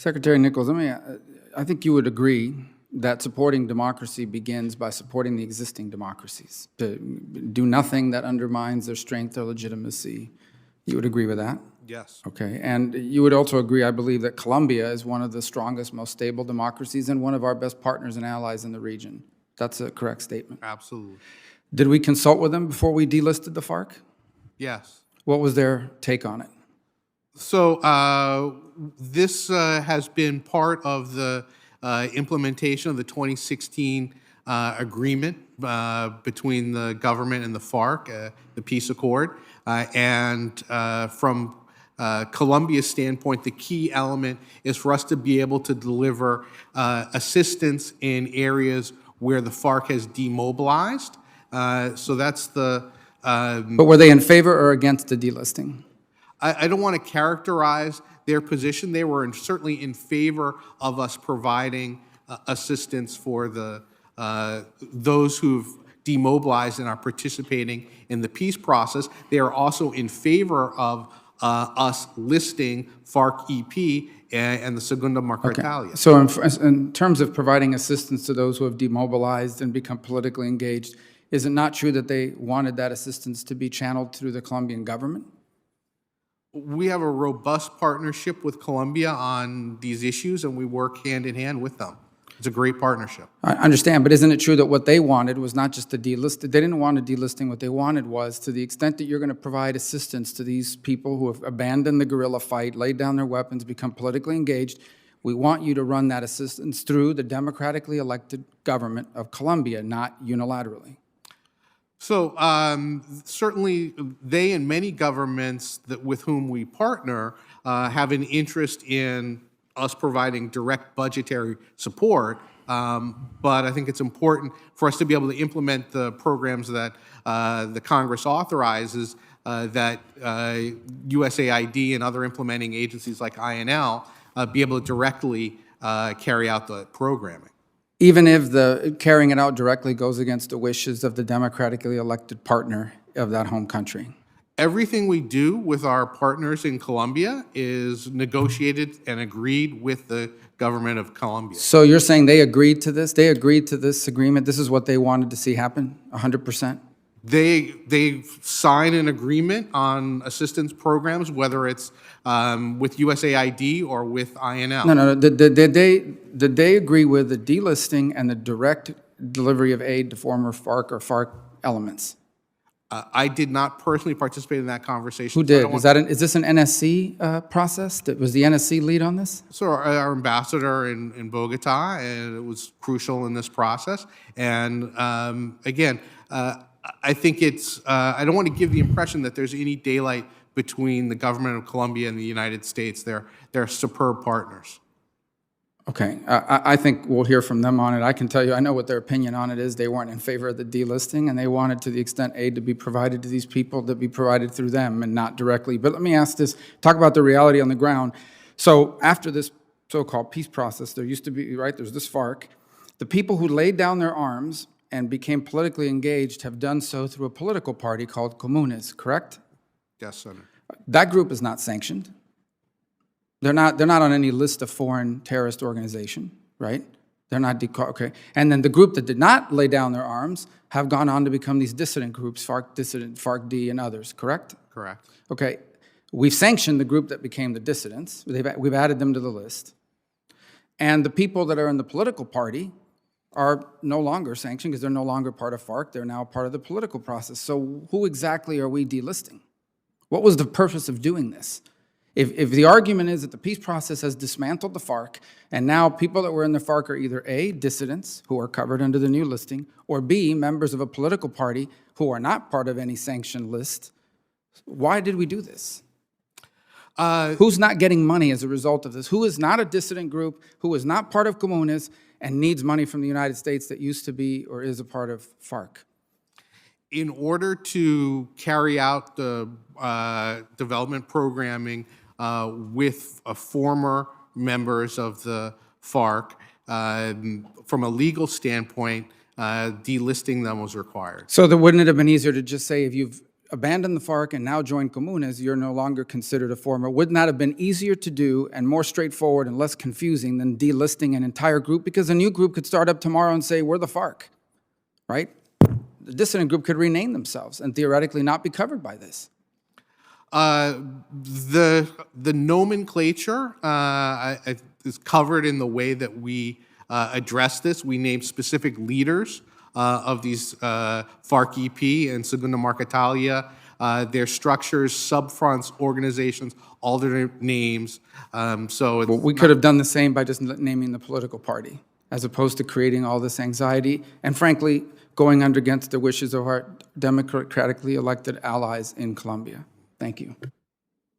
Secretary Nichols, I think you would agree that supporting democracy begins by supporting the existing democracies. To do nothing that undermines their strength or legitimacy. You would agree with that? Yes. Okay, and you would also agree, I believe, that Colombia is one of the strongest, most stable democracies and one of our best partners and allies in the region. That's a correct statement. Absolutely. Did we consult with them before we delisted the FARC? Yes. What was their take on it? So this has been part of the implementation of the 2016 agreement between the government and the FARC, the peace accord. And from Colombia's standpoint, the key element is for us to be able to deliver assistance in areas where the FARC has demobilized. So that's the... But were they in favor or against the delisting? I don't want to characterize their position. They were certainly in favor of us providing assistance for those who've demobilized and are participating in the peace process. They are also in favor of us listing FARC-EP and the Segunda Marcartalia. Okay. So in terms of providing assistance to those who have demobilized and become politically engaged, is it not true that they wanted that assistance to be channeled through the Colombian government? We have a robust partnership with Colombia on these issues, and we work hand in hand with them. It's a great partnership. I understand, but isn't it true that what they wanted was not just a delist? They didn't want a delisting. What they wanted was, to the extent that you're going to provide assistance to these people who have abandoned the guerrilla fight, laid down their weapons, become politically engaged, we want you to run that assistance through the democratically elected government of Colombia, not unilaterally. So certainly they and many governments with whom we partner have an interest in us providing direct budgetary support, but I think it's important for us to be able to implement the programs that the Congress authorizes, that USAID and other implementing agencies like INL be able to directly carry out the programming. Even if the carrying it out directly goes against the wishes of the democratically elected partner of that home country? Everything we do with our partners in Colombia is negotiated and agreed with the government of Colombia. So you're saying they agreed to this? They agreed to this agreement? This is what they wanted to see happen, 100%? They sign an agreement on assistance programs, whether it's with USAID or with INL. No. Did they agree with the delisting and the direct delivery of aid to former FARC or FARC elements? I did not personally participate in that conversation. Who did? Is this an NSC process? Was the NSC lead on this? So our ambassador in Bogota, and it was crucial in this process. And again, I think it's, I don't want to give the impression that there's any daylight between the government of Colombia and the United States. They're superb partners. Okay, I think we'll hear from them on it. I can tell you, I know what their opinion on it is. They weren't in favor of the delisting, and they wanted, to the extent aid to be provided to these people, to be provided through them and not directly. But let me ask this, talk about the reality on the ground. So after this so-called peace process, there used to be, right, there's this FARC. The people who laid down their arms and became politically engaged have done so through a political party called Comunes, correct? Yes, Senator. That group is not sanctioned. They're not on any list of foreign terrorist organization, right? They're not, okay. And then the group that did not lay down their arms have gone on to become these dissident groups, FARC Dissident, FARC-D, and others, correct? Correct. Okay, we've sanctioned the group that became the dissidents. We've added them to the list. And the people that are in the political party are no longer sanctioned because they're no longer part of FARC. They're now part of the political process. So who exactly are we delisting? What was the purpose of doing this? If the argument is that the peace process has dismantled the FARC, and now people that were in the FARC are either A, dissidents who are covered under the new listing, or B, members of a political party who are not part of any sanctioned list, why did we do this? Who's not getting money as a result of this? Who is not a dissident group, who is not part of Comunes, and needs money from the United States that used to be or is a part of FARC? In order to carry out the development programming with former members of the FARC, from a legal standpoint, delisting them was required. So wouldn't it have been easier to just say, if you've abandoned the FARC and now joined Comunes, you're no longer considered a former. Wouldn't that have been easier to do and more straightforward and less confusing than delisting an entire group? Because a new group could start up tomorrow and say, we're the FARC, right? The dissident group could rename themselves and theoretically not be covered by this. The nomenclature is covered in the way that we address this. We name specific leaders of these FARC-EP and Segunda Marquetalia, their structures, subfronts, organizations, alternate names. So it's We could have done the same by just naming the political party, as opposed to creating all this anxiety and, frankly, going against the wishes of our democratically elected allies in Colombia. Thank you.